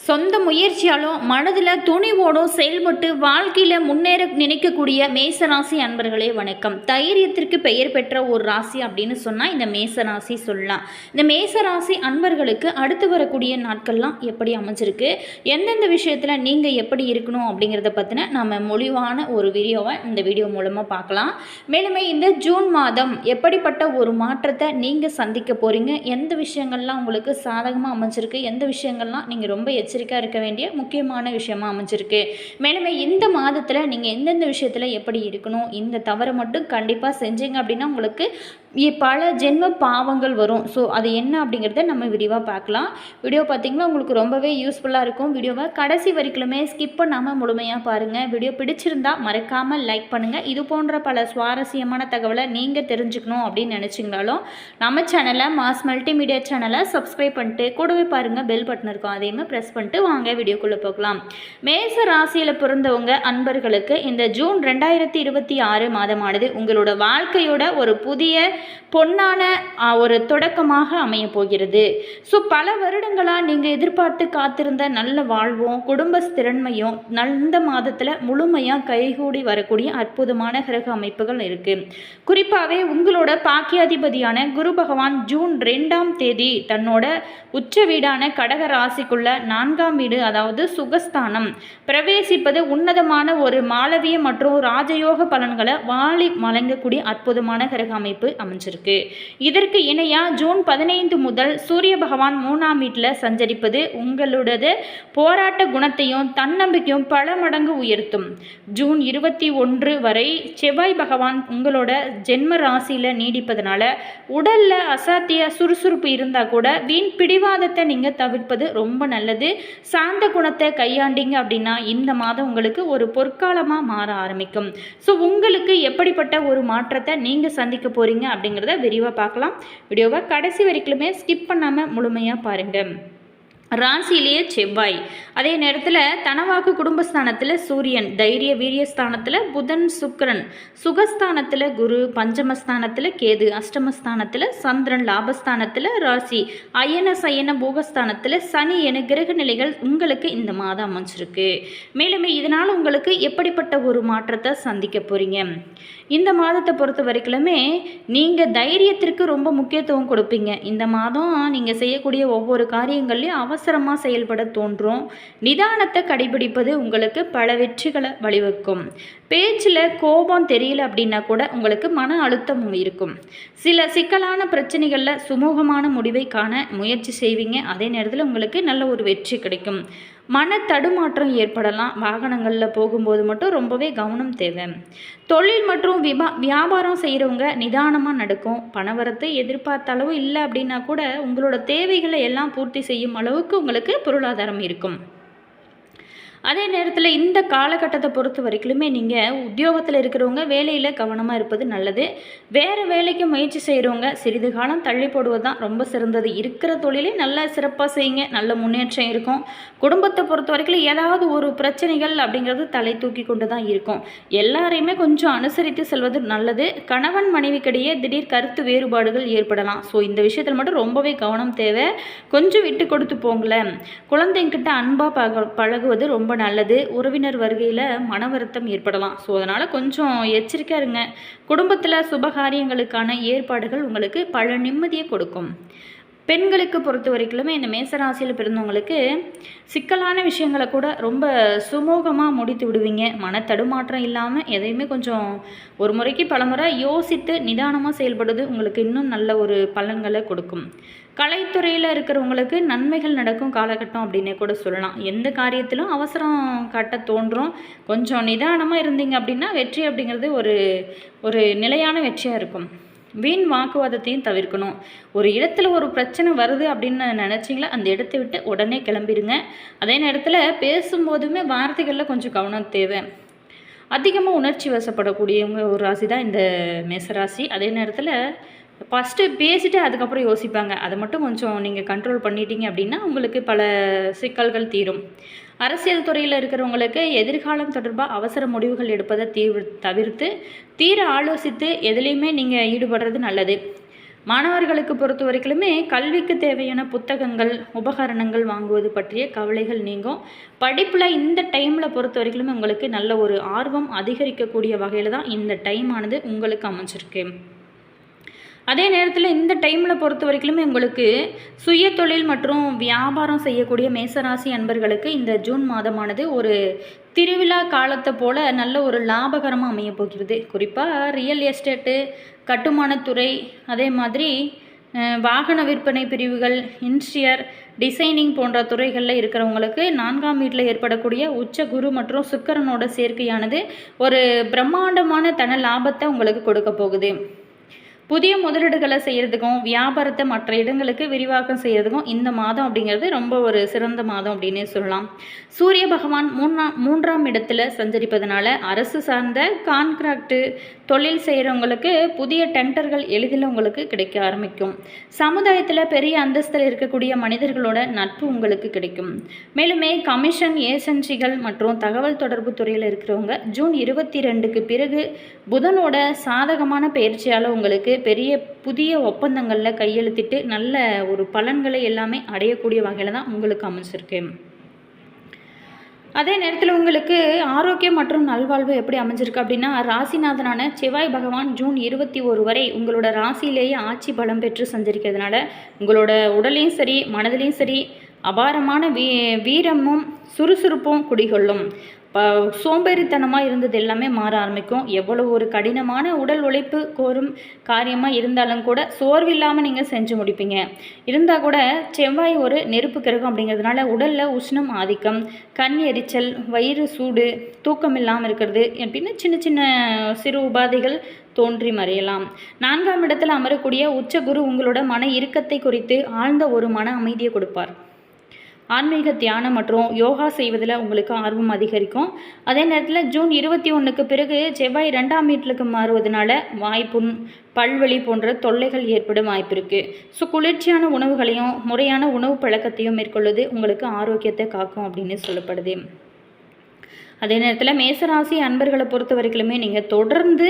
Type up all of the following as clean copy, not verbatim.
சொந்த முயற்சியாலும் மனதில் துணிவோடும் செயல்பட்டு வாழ்க்கையில் முன்னேற நினைக்கக்கூடிய மேசராசி அன்பர்களே வணக்கம். தைரியத்திற்கு பெயர் பெற்ற ஒரு ராசி அப்படின்னு சொன்னால் இந்த மேசராசி சொல்லலாம். இந்த மேசராசி அன்பர்களுக்கு அடுத்து வரக்கூடிய நாட்கள்லாம் எப்படி அமைஞ்சிருக்கு, எந்தெந்த விஷயத்தில் நீங்கள் எப்படி இருக்கணும் அப்படிங்கிறத பற்றின நம்ம மொழிவான ஒரு வீடியோவை இந்த வீடியோ மூலமாக பார்க்கலாம். மேலுமே இந்த ஜூன் மாதம் எப்படிப்பட்ட ஒரு மாற்றத்தை நீங்கள் சந்திக்க போகிறீங்க, எந்த விஷயங்கள்லாம் உங்களுக்கு சாதகமாக அமைஞ்சிருக்கு, எந்த விஷயங்கள்லாம் நீங்கள் ரொம்ப எச்சரிக்கையாக இருக்க வேண்டிய முக்கியமான விஷயமா அமைஞ்சிருக்கு. மேலுமே இந்த மாதத்தில் நீங்கள் எந்தெந்த விஷயத்தில் எப்படி இருக்கணும், இந்த தவறை மட்டும் கண்டிப்பாக செஞ்சீங்க அப்படின்னா உங்களுக்கு பல ஜென்ம பாவங்கள் வரும். ஸோ அது என்ன அப்படிங்கிறத நம்ம விரிவாக பார்க்கலாம். வீடியோ பார்த்திங்கன்னா உங்களுக்கு ரொம்பவே யூஸ்ஃபுல்லாக இருக்கும். வீடியோவை கடைசி வரைக்குமே ஸ்கிப் பண்ணாமல் முழுமையாக பாருங்கள். வீடியோ பிடிச்சிருந்தால் மறக்காமல் லைக் பண்ணுங்கள். இது போன்ற பல சுவாரஸ்யமான தகவலை நீங்கள் தெரிஞ்சுக்கணும் அப்படின்னு நினச்சிங்களாலும் நம்ம சேனலை மாஸ் மல்டிமீடியா சேனலை சப்ஸ்கிரைப் பண்ணிட்டு கூடவே பாருங்கள், பெல் பட்டன் இருக்கும், அதையுமே ப்ரெஸ் பண்ணிட்டு வாங்க வீடியோக்குள்ளே போகலாம். மேச ராசியில் பிறந்தவங்க அன்பர்களுக்கு இந்த ஜூன் 2026 மாதமானது உங்களோட வாழ்க்கையோட ஒரு புதிய பொன்னான ஒரு தொடக்கமாக அமைய போகிறது. ஸோ பல வருடங்களாக நீங்கள் எதிர்பார்த்து காத்திருந்த நல்ல வாழ்வும் குடும்ப ஸ்திரன்மையும் இந்த மாதத்தில் முழுமையாக கைகூடி வரக்கூடிய அற்புதமான கிரக அமைப்புகள் இருக்குது. குறிப்பாகவே உங்களோட பாக்கியாதிபதியான குரு பகவான் ஜூன் 2ஆம் தேதி தன்னோட உச்ச வீடான கடக ராசிக்குள்ள 4ஆம் வீடு, அதாவது சுகஸ்தானம் பிரவேசிப்பது உன்னதமான ஒரு மாளவிய மற்றும் ராஜயோக பலன்களை வாழி வழங்கக்கூடிய அற்புதமான கிரக அமைப்பு அமைஞ்சிருக்கு. இதற்கு இணையா ஜூன் 15 முதல் சூரிய பகவான் 3ஆம் வீட்டில் சஞ்சரிப்பது உங்களோட போராட்ட குணத்தையும் தன்னம்பிக்கையும் பல மடங்கு உயர்த்தும். ஜூன் 21 வரை செவ்வாய் பகவான் உங்களோட ஜென்ம ராசியில் நீடிப்பதனால உடல்ல அசாத்திய சுறுசுறுப்பு இருந்தால் கூட வீண் பிடிவாதத்தை நீங்கள் தவிர்ப்பது ரொம்ப நல்லது. சாந்த குணத்தை கையாண்டிங்க அப்படின்னா இந்த மாதம் உங்களுக்கு ஒரு பொற்காலமாக மாற ஆரம்பிக்கும். ஸோ உங்களுக்கு எப்படிப்பட்ட ஒரு மாற்றத்தை நீங்கள் சந்திக்க போகிறீங்க அப்படிங்கிறத விரிவாக பார்க்கலாம். வீடியோவை கடைசி வரைக்குமே ஸ்கிப் பண்ணாமல் முழுமையாக பாருங்கள். ராசியிலேயே செவ்வாய், அதே நேரத்தில் தனவாக்கு குடும்பஸ்தானத்தில் சூரியன், தைரிய வீரியஸ்தானத்தில் புதன் சுக்கிரன், சுகஸ்தானத்தில் குரு, பஞ்சமஸ்தானத்தில் கேது, அஷ்டமஸ்தானத்தில் சந்திரன், லாபஸ்தானத்தில் ராசி, அயன சயன பூகஸ்தானத்தில் சனி என கிரக நிலைகள் உங்களுக்கு இந்த மாதம் அமைஞ்சிருக்கு. மேலும் இதனால் உங்களுக்கு எப்படிப்பட்ட ஒரு மாற்றத்தை சந்திக்க போகிறீங்க, இந்த மாதத்தை பொறுத்த வரைக்குமே நீங்கள் தைரியத்திற்கு ரொம்ப முக்கியத்துவம் கொடுப்பீங்க. இந்த மாதம் நீங்கள் செய்யக்கூடிய ஒவ்வொரு காரியங்கள்லையும் அவசரமாக செயல்பட தோன்றும். நிதானத்தை கடைபிடிப்பது உங்களுக்கு பல வெற்றிகளை வழிவகுக்கும். பேச்சில் கோபம் தெரியல அப்படின்னா கூட உங்களுக்கு மன அழுத்தம் இருக்கும். சில சிக்கலான பிரச்சனைகளில் சுமூகமான முடிவை காண முயற்சி செய்வீங்க. அதே நேரத்தில் உங்களுக்கு நல்ல ஒரு வெற்றி கிடைக்கும். மன தடுமாற்றம் ஏற்படலாம். வாகனங்களில் போகும்போது மட்டும் ரொம்பவே கவனம் தேவை. தொழில் மற்றும் வியாபாரம் செய்கிறவங்க நிதானமாக நடக்கும். பணவரத்தை எதிர்பார்த்த அளவு இல்லை அப்படின்னா கூட உங்களோட தேவைகளை எல்லாம் பூர்த்தி செய்யும் அளவுக்கு உங்களுக்கு பொருளாதாரம் இருக்கும். அதே நேரத்தில் இந்த காலகட்டத்தை பொறுத்த வரைக்குமே நீங்கள் உத்தியோகத்தில் இருக்கிறவங்க வேலையில் கவனமாக இருப்பது நல்லது. வேறு வேலைக்கு முயற்சி செய்கிறவங்க சிறிது காலம் தள்ளி போடுவது தான் ரொம்ப சிறந்தது. இருக்கிற தொழிலை நல்லா சிறப்பாக செய்யுங்க, நல்ல முன்னேற்றம் இருக்கும். குடும்பத்தை பொறுத்த வரைக்கும் ஏதாவது ஒரு பிரச்சனைகள் அப்படிங்கிறது தலை தூக்கி கொண்டு தான் இருக்கும். எல்லாரையுமே கொஞ்சம் அனுசரித்து செல்வது நல்லது. கணவன் மனைவிக்கிடையே திடீர் கருத்து வேறுபாடுகள் ஏற்படலாம். ஸோ இந்த விஷயத்தில் மட்டும் ரொம்பவே கவனம் தேவை. கொஞ்சம் விட்டு கொடுத்து போங்களேன். குழந்தைங்கிட்ட அன்பாக பழகுவது ரொம்ப நல்லது. உறவினர் வருகையில் மன வருத்தம் ஏற்படலாம். ஸோ அதனால் கொஞ்சம் எச்சரிக்கையாக இருங்க. குடும்பத்தில் சுபகாரியங்களுக்கான ஏற்பாடுகள் உங்களுக்கு பல நிம்மதியை கொடுக்கும். பெண்களுக்கு பொறுத்த வரைக்குமே இந்த மேசராசியில் பிறந்தவங்களுக்கு சிக்கலான விஷயங்களை கூட ரொம்ப சுமூகமாக முடித்து விடுவீங்க. மன தடுமாற்றம் இல்லாமல் எதையுமே கொஞ்சம் ஒரு முறைக்கு பல முறை யோசித்து நிதானமாக செயல்படுவது உங்களுக்கு இன்னும் நல்ல ஒரு பலன்களை கொடுக்கும். கலைத்துறையில் இருக்கிறவங்களுக்கு நன்மைகள் நடக்கும் காலகட்டம் அப்படின்னே கூட சொல்லலாம். எந்த காரியத்திலும் அவசரம் காட்ட தோன்றும். கொஞ்சம் நிதானமாக இருந்தீங்க அப்படின்னா வெற்றி அப்படிங்கிறது ஒரு நிலையான வெற்றியாக இருக்கும். வீண் வாக்குவாதத்தையும் தவிர்க்கணும். ஒரு இடத்துல ஒரு பிரச்சனை வருது அப்படின்னு நினச்சிங்களா அந்த இடத்த விட்டு உடனே கிளம்பிடுங்க. அதே நேரத்தில் பேசும்போதுமே வார்த்தைகளில் கொஞ்சம் கவனம் தேவை. அதிகமாக உணர்ச்சி வசப்படக்கூடியவங்க ஒரு ராசி தான் இந்த மேசராசி. அதே நேரத்தில் ஃபஸ்ட்டு பேசிட்டு அதுக்கப்புறம் யோசிப்பாங்க. அதை மட்டும் கொஞ்சம் நீங்கள் கண்ட்ரோல் பண்ணிட்டீங்க அப்படின்னா உங்களுக்கு பல சிக்கல்கள் தீரும். அரசியல் துறையில் இருக்கிறவங்களுக்கு எதிர்காலம் தொடர்பாக அவசர முடிவுகள் எடுப்பதை தவிர்த்து தீர ஆலோசித்து எதுலேயுமே நீங்கள் ஈடுபடுறது நல்லது. மாணவர்களுக்கு பொறுத்த வரைக்குமே கல்விக்கு தேவையான புத்தகங்கள் உபகரணங்கள் வாங்குவது பற்றிய கவலைகள் நீங்கும். படிப்பில் இந்த டைமில் பொறுத்த வரைக்குமே உங்களுக்கு நல்ல ஒரு ஆர்வம் அதிகரிக்கக்கூடிய வகையில் தான் இந்த டைமானது உங்களுக்கு அமைஞ்சிருக்கு. அதே நேரத்தில் இந்த டைமில் பொறுத்த வரைக்குமே உங்களுக்கு சுய தொழில் மற்றும் வியாபாரம் செய்யக்கூடிய மேசராசி அன்பர்களுக்கு இந்த ஜூன் மாதமானது ஒரு திருவிழா காலத்தை போல் நல்ல ஒரு லாபகரமாக அமைய போகிறது. குறிப்பாக ரியல் எஸ்டேட்டு, கட்டுமானத்துறை, அதே மாதிரி வாகன விற்பனை பிரிவுகள், இன்டீரியர் டிசைனிங் போன்ற துறைகளில் இருக்கிறவங்களுக்கு 4ஆம் வீட்டில் ஏற்படக்கூடிய உச்ச குரு மற்றும் சுக்கிரனோட சேர்க்கையானது ஒரு பிரம்மாண்டமான தன லாபத்தை உங்களுக்கு கொடுக்க போகுது. புதிய முதலீடுகளை செய்கிறதுக்கும் வியாபாரத்தை மற்ற இடங்களுக்கு விரிவாக்கம் செய்கிறதுக்கும் இந்த மாதம் அப்படிங்கிறது ரொம்ப ஒரு சிறந்த மாதம் அப்படின்னே சொல்லலாம். சூரிய பகவான் மூன்றாம் இடத்துல சஞ்சரிப்பதனால அரசு சார்ந்த கான்ட்ராக்டு தொழில் செய்கிறவங்களுக்கு புதிய டெண்டர்கள் எளிதில் உங்களுக்கு கிடைக்க ஆரம்பிக்கும். சமுதாயத்தில் பெரிய அந்தஸ்தில் இருக்கக்கூடிய மனிதர்களோட நட்பு உங்களுக்கு கிடைக்கும். மேலுமே கமிஷன் ஏஜென்சிகள் மற்றும் தகவல் தொடர்பு துறையில் இருக்கிறவங்க ஜூன் 22க்கு பிறகு புதனோட சாதகமான பயிற்சியால் உங்களுக்கு பெரிய புதிய ஒப்பந்தங்களில் கையெழுத்திட்டு நல்ல ஒரு பலன்களை எல்லாமே அடையக்கூடிய வகையில் தான் உங்களுக்கு அமைஞ்சிருக்கு. அதே நேரத்தில் உங்களுக்கு ஆரோக்கியம் மற்றும் நல்வாழ்வு எப்படி அமைஞ்சிருக்கு அப்படின்னா, ராசிநாதனான செவ்வாய் பகவான் ஜூன் 21 வரை உங்களோட ராசியிலேயே ஆட்சி பலம் பெற்று சஞ்சரிக்கிறதுனால உங்களோட உடலையும் சரி மனதிலையும் சரி அபாரமான வீரமும் சுறுசுறுப்பும் குடிகொள்ளும். சோம்பேறித்தனமாக இருந்தது எல்லாமே மாற ஆரம்பிக்கும். எவ்வளோ ஒரு கடினமான உடல் உழைப்பு கோரும் காரியமாக இருந்தாலும் கூட சோர்வில்லாமல் நீங்கள் செஞ்சு முடிப்பீங்க. இருந்தால் கூட செவ்வாய் ஒரு நெருப்பு கிரகம் அப்படிங்கிறதுனால உடலில் உஷ்ணம் ஆதிக்கம், கண் எரிச்சல், வயிறு சூடு, தூக்கம் இல்லாமல் இருக்கிறது அப்படின்னு சின்ன சின்ன சிறு உபாதைகள் தோன்றி மறையலாம். 4ஆம் இடத்தில் அமரக்கூடிய உச்ச குரு உங்களோட மன இறுக்கத்தை குறித்து ஆழ்ந்த ஒரு மன அமைதியை கொடுப்பார். ஆன்மீக தியானம் மற்றும் யோகா செய்வதில் உங்களுக்கு ஆர்வம் அதிகரிக்கும். அதே நேரத்தில் ஜூன் 21க்கு பிறகு செவ்வாய் 2ஆம் வீட்டுக்கு மாறுவதனால வாய்ப்புண், பல்வலி போன்ற தொல்லைகள் ஏற்படும் வாய்ப்பு இருக்குது. ஸோ குளிர்ச்சியான உணவுகளையும் முறையான உணவு பழக்கத்தையும் மேற்கொள்வது உங்களுக்கு ஆரோக்கியத்தை காக்கும் அப்படின்னு சொல்லப்படுது. அதே நேரத்தில் மேசராசி அன்பர்களை பொறுத்த வரைக்குமே நீங்கள் தொடர்ந்து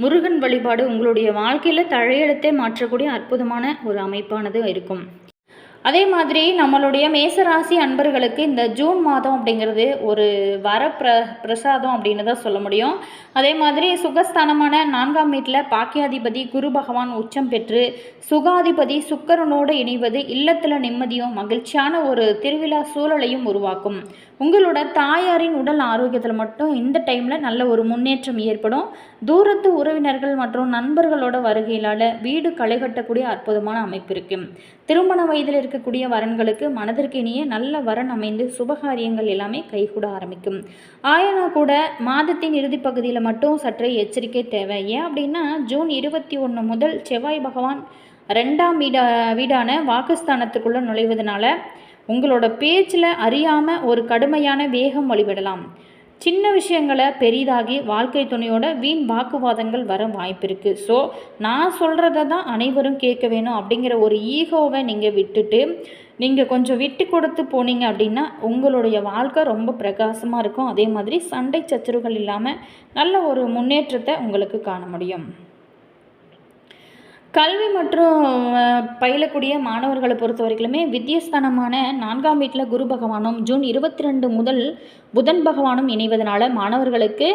முருகன் வழிபாடு உங்களுடைய வாழ்க்கையில் தலையெழுத்தே மாற்றக்கூடிய அற்புதமான ஒரு அமைப்பானது இருக்கும். அதே மாதிரி நம்மளுடைய மேசராசி அன்பர்களுக்கு இந்த ஜூன் மாதம் அப்படிங்கிறது ஒரு பிரசாதம் அப்படின்னு தான் சொல்ல முடியும். அதே மாதிரி சுகஸ்தானமான 4ஆம் வீட்டில் பாக்கியாதிபதி குரு பகவான் உச்சம் பெற்று சுகாதிபதி சுக்கிரனோடு இணைவது இல்லத்தில் நிம்மதியும் மகிழ்ச்சியான ஒரு திருவிழா சூழலையும் உருவாக்கும். உங்களோட தாயாரின் உடல் ஆரோக்கியத்தில் மட்டும் இந்த டைமில் நல்ல ஒரு முன்னேற்றம் ஏற்படும். தூரத்து உறவினர்கள் மற்றும் நண்பர்களோட வருகையிலால் வீடு களை கட்டக்கூடிய அற்புதமான அமைப்பு இருக்குது. திருமண வயதில் இருக்கக்கூடிய வரன்களுக்கு மனதிற்கு இனிய நல்ல வரன் அமைந்து சுபகாரியங்கள் எல்லாமே கைகூட ஆரம்பிக்கும். ஆயினா கூட மாதத்தின் இறுதி பகுதியில் மட்டும் சற்றே எச்சரிக்கை தேவை. ஏன் அப்படின்னா ஜூன் 21 முதல் செவ்வாய் பகவான் 2ஆம் வீடான வாக்குஸ்தானத்துக்குள்ளே நுழைவதனால உங்களோட பேச்சில் அறியாமல் ஒரு கடுமையான வேகம் வழிவிடலாம். சின்ன விஷயங்களை பெரிதாகி வாழ்க்கை துணையோட வீண் வாக்குவாதங்கள் வர வாய்ப்பு இருக்குது. ஸோ நான் சொல்கிறத தான் அனைவரும் கேட்க வேணும் அப்படிங்கிற ஒரு ஈகோவை நீங்கள் விட்டுட்டு நீங்கள் கொஞ்சம் விட்டு கொடுத்து போனீங்க அப்படின்னா உங்களுடைய வாழ்க்கை ரொம்ப பிரகாசமாக இருக்கும். அதே மாதிரி சண்டை சச்சரவுகள் இல்லாமல் நல்ல ஒரு முன்னேற்றத்தை உங்களுக்கு காண முடியும். கல்வி மற்றும் பயிலக்கூடிய மாணவர்களை பொறுத்த வரைக்குமே வித்தியஸ்தானமான 4ஆம் வீட்டில் குரு பகவானும் ஜூன் 22 முதல் புதன் பகவானும் இணைவதனால மாணவர்களுக்கு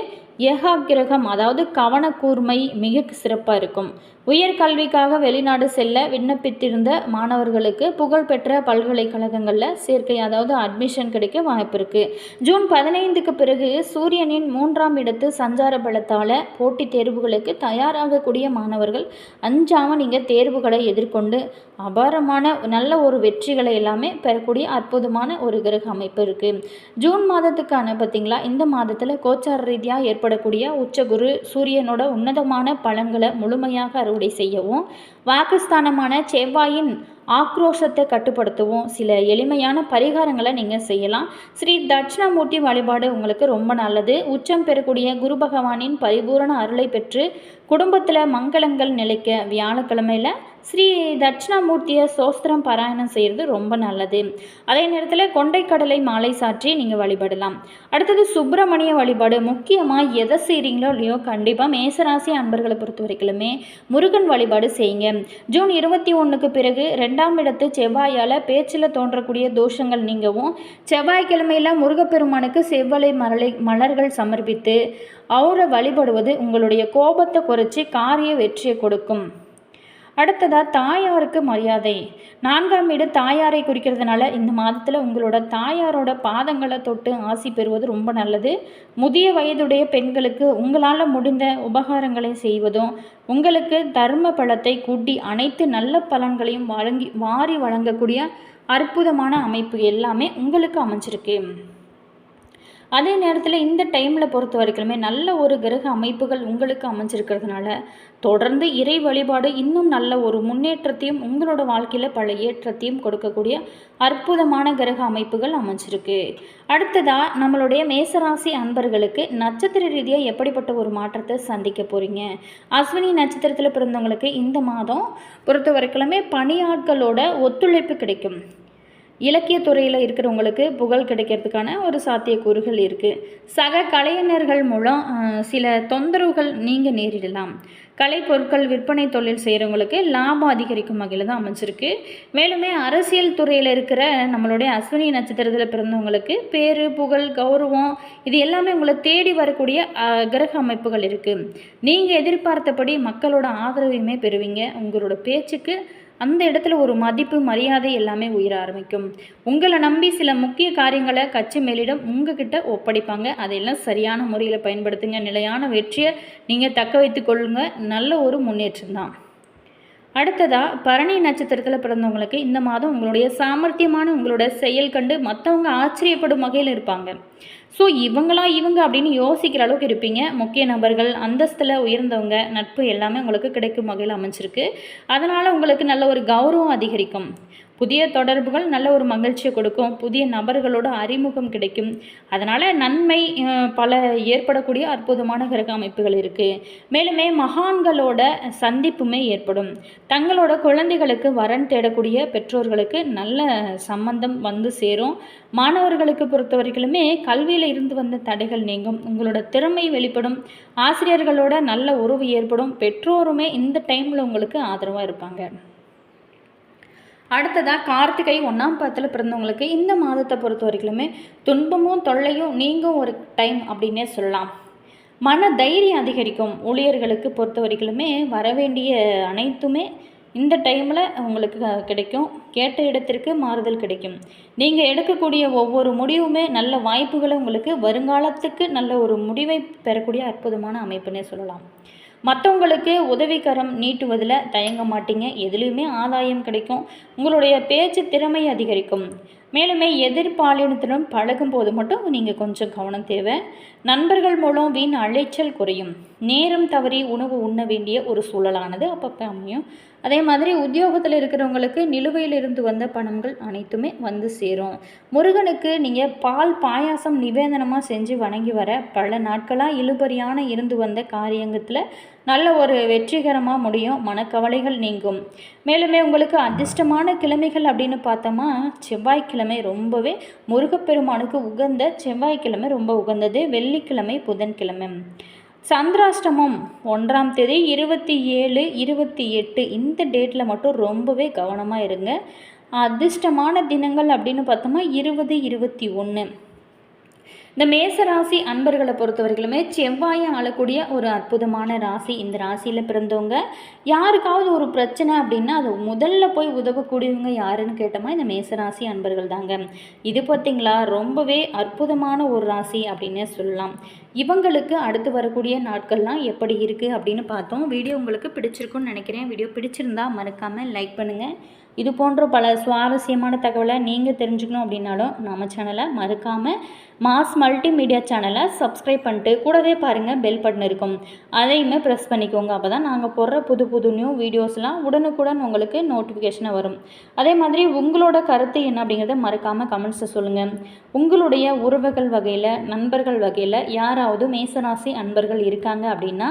ஏகாகிரகம் அதாவது கவனக்கூர்மை மிக சிறப்பாக இருக்கும். உயர்கல்விக்காக வெளிநாடு செல்ல விண்ணப்பித்திருந்த மாணவர்களுக்கு புகழ்பெற்ற பல்கலைக்கழகங்களில் சேர்க்கை அதாவது அட்மிஷன் கிடைக்க வாய்ப்பு இருக்குது. ஜூன் 15க்கு பிறகு சூரியனின் 3ஆம் இடத்து சஞ்சார பலத்தால் போட்டித் தேர்வுகளுக்கு தயாராகக்கூடிய மாணவர்கள் அஞ்சாமல் நீங்கள் தேர்வுகளை எதிர்கொண்டு அபாரமான நல்ல ஒரு வெற்றிகளை எல்லாமே பெறக்கூடிய அற்புதமான ஒரு கிரக அமைப்பு இருக்குது. ஜூன் மாதத்துக்கான பார்த்திங்களா இந்த மாதத்தில் கோச்சார ரீதியாக ஏற்படக்கூடிய உச்சகுரு சூரியனோட உன்னதமான பலன்களை முழுமையாக அறுவடை செய்யவும் வாக்குஸ்தானமான செவ்வாயின் ஆக்ரோஷத்தை கட்டுப்படுத்தவும் சில எளிமையான பரிகாரங்களை நீங்கள் செய்யலாம். ஸ்ரீ தட்சிணாமூர்த்தி வழிபாடு உங்களுக்கு ரொம்ப நல்லது. உச்சம் பெறக்கூடிய குரு பகவானின் பரிபூரண அருளை பெற்று குடும்பத்தில் மங்களங்கள் நிலைக்க வியாழக்கிழமையில் ஸ்ரீ தட்சிணாமூர்த்தியை சோஸ்திரம் பாராயணம் செய்கிறது ரொம்ப நல்லது. அதே நேரத்தில் கொண்டைக்கடலை மாலை சாற்றி நீங்கள் வழிபடலாம். அடுத்தது சுப்பிரமணிய வழிபாடு. முக்கியமாக எதை செய்கிறீங்களோ இல்லையோ கண்டிப்பாக மேசராசி அன்பர்களை பொறுத்த வரைக்குமே முருகன் வழிபாடு செய்யுங்க. ஜூன் 21க்கு பிறகு 2ஆம் இடத்து செவ்வாயால் பேச்சில் தோன்றக்கூடிய தோஷங்கள் நீங்கவும், செவ்வாய்க்கிழமையில் முருகப்பெருமானுக்கு செவ்வலை மலர்கள் சமர்ப்பித்து அவரை வழிபடுவது உங்களுடைய கோபத்தை குறைச்சி காரிய வெற்றியை கொடுக்கும். அடுத்ததாக தாயாருக்கு மரியாதை. 4ஆம் வீடு தாயாரை குறிக்கிறதுனால இந்த மாதத்தில் உங்களோட தாயாரோட பாதங்களை தொட்டு ஆசி பெறுவது ரொம்ப நல்லது. முதிய வயதுடைய பெண்களுக்கு உங்களால் முடிந்த உபகாரங்களை செய்வதும், உங்களுக்கு தர்ம பலத்தை கூட்டி அனைத்து நல்ல பலன்களையும் வாரி வழங்கக்கூடிய அற்புதமான அமைப்பு எல்லாமே உங்களுக்கு அமைஞ்சிருக்கு. அதே நேரத்தில் இந்த டைமில் பொறுத்த வரைக்குமே நல்ல ஒரு கிரக அமைப்புகள் உங்களுக்கு அமைஞ்சிருக்கிறதுனால தொடர்ந்து இறை வழிபாடு இன்னும் நல்ல ஒரு முன்னேற்றத்தையும் உங்களோட வாழ்க்கையில் பல ஏற்றத்தையும் கொடுக்கக்கூடிய அற்புதமான கிரக அமைப்புகள் அமைஞ்சிருக்கு. அடுத்ததாக நம்மளுடைய மேசராசி அன்பர்களுக்கு நட்சத்திர ரீதியாக எப்படிப்பட்ட ஒரு மாற்றத்தை சந்திக்க போகிறீங்க. அஸ்வினி நட்சத்திரத்தில் பிறந்தவங்களுக்கு இந்த மாதம் பொறுத்த வரைக்குமே பணியாட்களோட ஒத்துழைப்பு கிடைக்கும். இலக்கியத்துறையில் இருக்கிறவங்களுக்கு புகழ் கிடைக்கிறதுக்கான ஒரு சாத்தியக்கூறுகள் இருக்குது. சக கலைஞர்கள் மூலம் சில தொந்தரவுகள் நீங்கள் நேரிடலாம். கலை பொருட்கள் விற்பனை தொழில் செய்கிறவங்களுக்கு லாபம் அதிகரிக்கும் வகையில் தான் அமைஞ்சிருக்கு. மேலுமே அரசியல் துறையில் இருக்கிற நம்மளுடைய அஸ்வினி நட்சத்திரத்தில் பிறந்தவங்களுக்கு பேரு புகழ் கௌரவம் இது எல்லாமே உங்களை தேடி வரக்கூடிய கிரக அமைப்புகள் இருக்குது. நீங்கள் எதிர்பார்த்தபடி மக்களோட ஆதரவையுமே பெறுவீங்க. உங்களோட பேச்சுக்கு அந்த இடத்துல ஒரு மதிப்பு மரியாதை எல்லாமே உயர ஆரம்பிக்கும். உங்களை நம்பி சில முக்கிய காரியங்களை கட்சி மேலிடம் உங்ககிட்ட ஒப்படைப்பாங்க. அதையெல்லாம் சரியான முறையில் பயன்படுத்துங்க. நிலையான வெற்றியை நீங்கள் தக்க வைத்து கொள்ளுங்க. நல்ல ஒரு முன்னேற்றம் தான். அடுத்ததாக பரணி நட்சத்திரத்தில் பிறந்தவங்களுக்கு இந்த மாதம் உங்களுடைய சாமர்த்தியமான உங்களோட செயல் கண்டு மற்றவங்க ஆச்சரியப்படும் வகையில் இருப்பாங்க. ஸோ இவங்க அப்படின்னு யோசிக்கிற அளவுக்கு இருப்பீங்க. முக்கிய நபர்கள், அந்தஸ்தில் உயர்ந்தவங்க, நட்பு எல்லாமே உங்களுக்கு கிடைக்கும் வகையில் அமைஞ்சிருக்கு. அதனால் உங்களுக்கு நல்ல ஒரு கௌரவம் அதிகரிக்கும். புதிய தொடர்புகள் நல்ல ஒரு மகிழ்ச்சியை கொடுக்கும். புதிய நபர்களோட அறிமுகம் கிடைக்கும். அதனால் நன்மை பல ஏற்படக்கூடிய அற்புதமான கிரக அமைப்புகள் இருக்குது. மேலுமே மகான்களோட சந்திப்புமே ஏற்படும். தங்களோட குழந்தைகளுக்கு வரன் தேடக்கூடிய பெற்றோர்களுக்கு நல்ல சம்பந்தம் வந்து சேரும். மாணவர்களுக்கு பொறுத்த வரைக்குமே கல்வியில் இருந்து வந்த தடைகள் நீங்கும். உங்களோட திறமை வெளிப்படும். ஆசிரியர்களோட நல்ல உறவு ஏற்படும். பெற்றோருமே இந்த டைமில் உங்களுக்கு ஆதரவாக இருப்பாங்க. அடுத்ததாக கார்த்திகை 1ஆம் பாதத்தில் பிறந்தவங்களுக்கு இந்த மாதத்தை பொறுத்த வரைக்குமே துன்பமும் தொல்லையும் நீங்கும் ஒரு டைம் அப்படின்னே சொல்லலாம். மன தைரியம் அதிகரிக்கும். ஊழியர்களுக்கு பொறுத்த வரைக்குமே வரவேண்டிய அனைத்துமே இந்த டைமில் உங்களுக்கு கிடைக்கும். கேட்ட இடத்திற்கு மாறுதல் கிடைக்கும். நீங்கள் எடுக்கக்கூடிய ஒவ்வொரு முடிவுமே நல்ல வாய்ப்புகளை உங்களுக்கு வருங்காலத்துக்கு நல்ல ஒரு முடிவை பெறக்கூடிய அற்புதமான அமைப்புன்னே சொல்லலாம். மற்றவங்களுக்கு உதவிக்கரம் நீட்டுவதில் தயங்க மாட்டீங்க. எதுலேயுமே ஆதாயம் கிடைக்கும். உங்களுடைய பேச்சு திறமை அதிகரிக்கும். மேலுமே எதிர்பாலினத்துடன் பழகும் போது மட்டும் நீங்கள் கொஞ்சம் கவனம் தேவை. நண்பர்கள் மூலம் வீண் அலைச்சல் குறையும். நேரம் தவறி உணவு உண்ண வேண்டிய ஒரு சூழலானது அப்பப்போ அமையும். அதே மாதிரி உத்தியோகத்தில் இருக்கிறவங்களுக்கு நிலுவையில் இருந்து வந்த பணங்கள் அனைத்துமே வந்து சேரும். முருகனுக்கு நீங்கள் பால் பாயாசம் நிவேதனமாக செஞ்சு வணங்கி வர பல நாட்களாக இழுபறியான இருந்து வந்த காரியத்தில் நல்ல ஒரு வெற்றிகரமாக முடியும். மனக்கவலைகள் நீங்கும். மேலுமே உங்களுக்கு அதிர்ஷ்டமான கிழமைகள் அப்படின்னு பார்த்தோமா, செவ்வாய்க்கிழமை ரொம்பவே முருகப்பெருமானுக்கு உகந்த செவ்வாய்க்கிழமை ரொம்ப உகந்தது. வெள்ளிக்கிழமை புதன்கிழமை. சந்திராஷ்டமம் 1ஆம் தேதி 27, 28 இந்த டேட்டில் மட்டும் ரொம்பவே கவனமாக இருங்க. அதிர்ஷ்டமான தினங்கள் அப்படின்னு பார்த்தோமா 20, 21. இந்த மேசராசி அன்பர்களை பொறுத்த வரைக்குமே செவ்வாயை ஆளக்கூடிய ஒரு அற்புதமான ராசி. இந்த ராசியில் பிறந்தவங்க யாருக்காவது ஒரு பிரச்சனை அப்படின்னா அது முதல்ல போய் உதவக்கூடியவங்க யாருன்னு கேட்டோமா இந்த மேசராசி அன்பர்கள் தாங்க. இது பார்த்திங்களா ரொம்பவே அற்புதமான ஒரு ராசி அப்படின்னே சொல்லலாம். இவங்களுக்கு அடுத்து வரக்கூடிய நாட்கள்லாம் எப்படி இருக்குது அப்படின்னு பார்த்தோம். வீடியோ உங்களுக்கு பிடிச்சிருக்குன்னு நினைக்கிறேன். வீடியோ பிடிச்சிருந்தா மறக்காமல் லைக் பண்ணுங்கள். இது போன்ற பல சுவாரஸ்யமான தகவலை நீங்கள் தெரிஞ்சுக்கணும் அப்படின்னாலும் நம்ம சேனலை மறக்காமல் மாஸ் மல்டிமீடியா சேனலை சப்ஸ்கிரைப் பண்ணிட்டு கூடவே பாருங்கள் பெல் பட்டன் இருக்கும். அதையுமே ப்ரெஸ் பண்ணிக்கோங்க. அப்போ தான் நாங்கள் போடுற புது நியூ வீடியோஸ்லாம் உடனுக்குடன் உங்களுக்கு நோட்டிஃபிகேஷனாக வரும். அதே மாதிரி உங்களோட கருத்து என்ன அப்படிங்கிறத மறக்காமல் கமெண்ட்ஸை சொல்லுங்கள். உங்களுடைய உறவுகள் வகையில் நண்பர்கள் வகையில் யாராவது மேசராசி அன்பர்கள் இருக்காங்க அப்படின்னா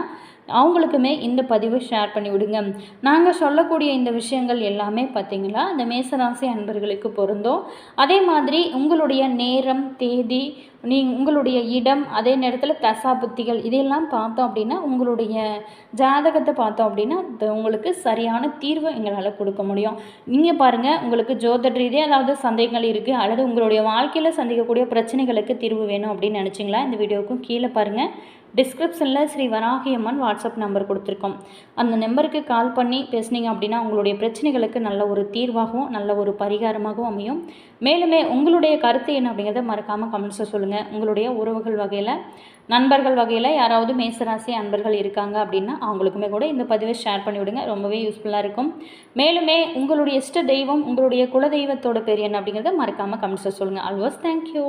அவங்களுக்குமே இந்த பதிவை ஷேர் பண்ணி விடுங்க. நாங்கள் சொல்லக்கூடிய இந்த விஷயங்கள் எல்லாமே பார்த்திங்களா இந்த மேசராசி அன்பர்களுக்கு பொருந்தும். அதே மாதிரி உங்களுடைய நேரம், தேதி, உங்களுடைய இடம், அதே நேரத்தில் தசாபுத்திகள் இதையெல்லாம் பார்த்தோம் அப்படின்னா உங்களுடைய ஜாதகத்தை பார்த்தோம் அப்படின்னா உங்களுக்கு சரியான தீர்வை எங்களால் கொடுக்க முடியும். நீங்கள் பாருங்கள், உங்களுக்கு ஜோதிட ரீதியாக ஏதாவது சந்தேகங்கள் இருக்குது அல்லது உங்களுடைய வாழ்க்கையில் சந்திக்கக்கூடிய பிரச்சனைகளுக்கு தீர்வு வேணும் அப்படின்னு நினச்சிங்களா, இந்த வீடியோவுக்கும் கீழே பாருங்கள், டிஸ்கிரிப்ஷனில் ஸ்ரீ வராகி அம்மன் வாட்ஸ்அப் நம்பர் கொடுத்துருக்கோம். அந்த நம்பருக்கு கால் பண்ணி பேசுனீங்க அப்படின்னா உங்களுடைய பிரச்சனைகளுக்கு நல்ல ஒரு தீர்வாகவும் நல்ல ஒரு பரிகாரமாகவும் அமையும். மேலுமே உங்களுடைய கருத்து என்ன அப்படிங்கிறத மறக்காமல் கமெண்ட்ஸில் சொல்லுங்கள். உங்களுடைய உறவுகள் வகையில், நண்பர்கள் வகையில் யாராவது மேசராசி அன்பர்கள் இருக்காங்க அப்படின்னா அவங்களுக்குமே கூட இந்த பதிவை ஷேர் பண்ணி விடுங்க. ரொம்பவே யூஸ்ஃபுல்லாக இருக்கும். மேலுமே உங்களுடைய இஷ்ட தெய்வம், உங்களுடைய குலதெய்வத்தோட பேர் என்ன அப்படிங்கிறத மறக்காமல் கமெண்ட்ஸில் சொல்லுங்கள். Always thank you.